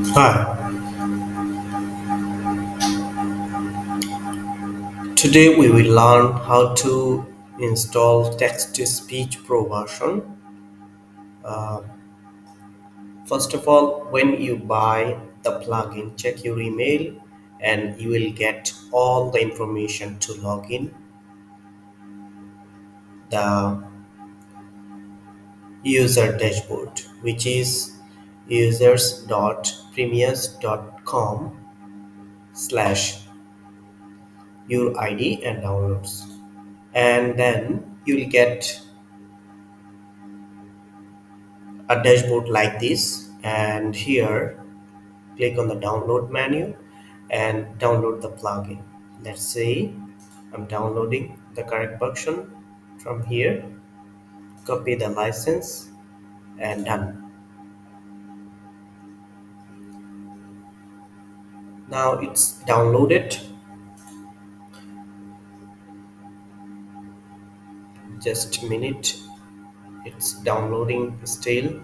Hi, today we will learn how to install Text-to-Speech Pro version. Uh, First of all, when you buy the plugin, check your email and you will get all the information to log in the user dashboard, which is users.premiers.com slash your ID and downloads. And then you'll get a dashboard like this, and here click on the download menu and download the plugin. Let's say I'm downloading the correct version from here, copy the license and done. Now it's downloaded. Just a minute, it's downloading still.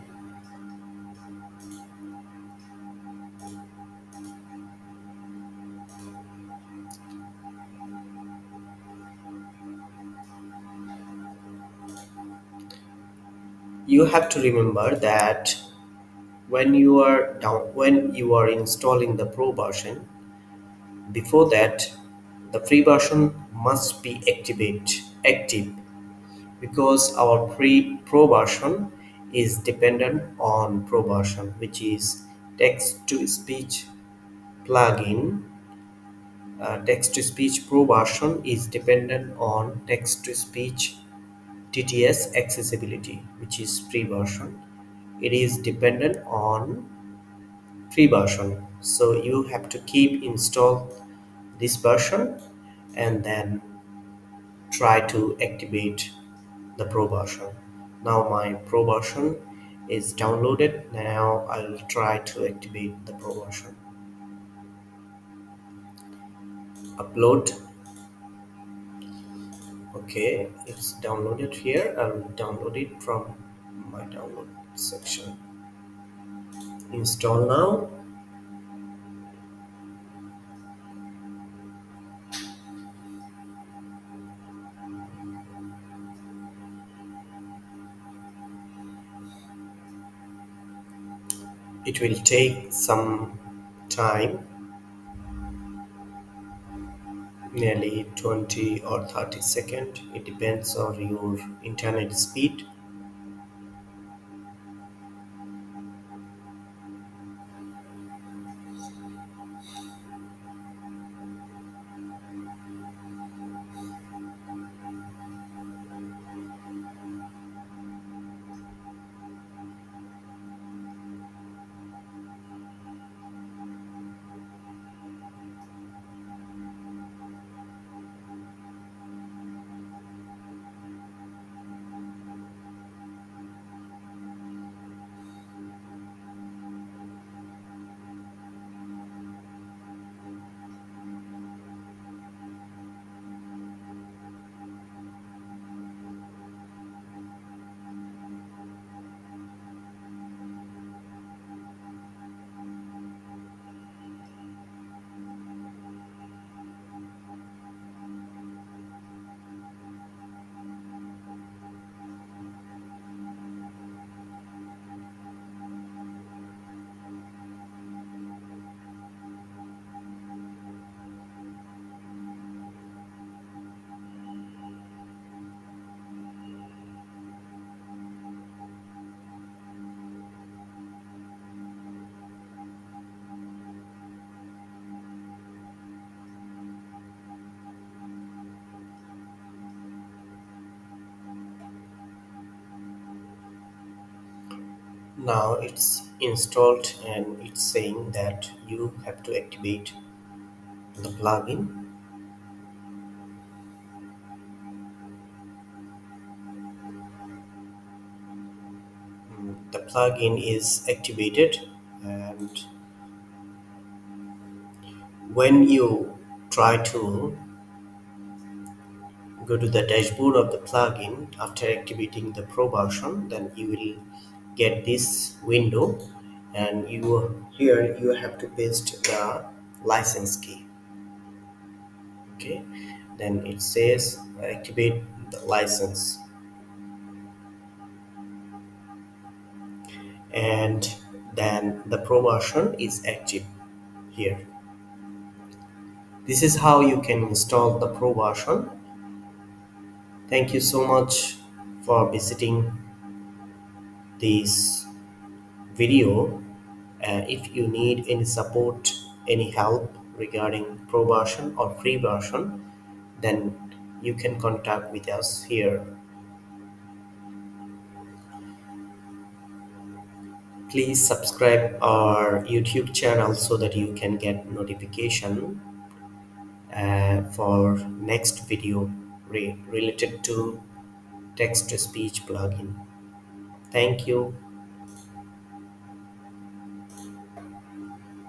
You have to remember that when you are installing the pro version, before that the free version must be active, because our pro version is dependent on pro version, which is text to speech plugin. Text to speech pro version is dependent on text to speech TTS accessibility, which is free version. It is dependent on free version, so you have to keep install this version and then try to activate the pro version. Now my pro version is downloaded. Now I will try to activate the pro version. Upload. Okay, it's downloaded here. I will download it from my download section. Install now. It will take some time, nearly 20 or 30 seconds. It depends on your internet speed. Now it's installed and it's saying that you have to activate the plugin. The plugin is activated, and when you try to go to the dashboard of the plugin after activating the pro version, then you will get this window, and here you have to paste the license key. Okay, then it says activate the license, and then the pro version is active here. This is how you can install the pro version. Thank you so much for visiting this video. If you need any support, any help regarding pro version or free version, then you can contact with us here. Please subscribe our YouTube channel so that you can get notification for next video related to text-to-speech plugin. Thank you.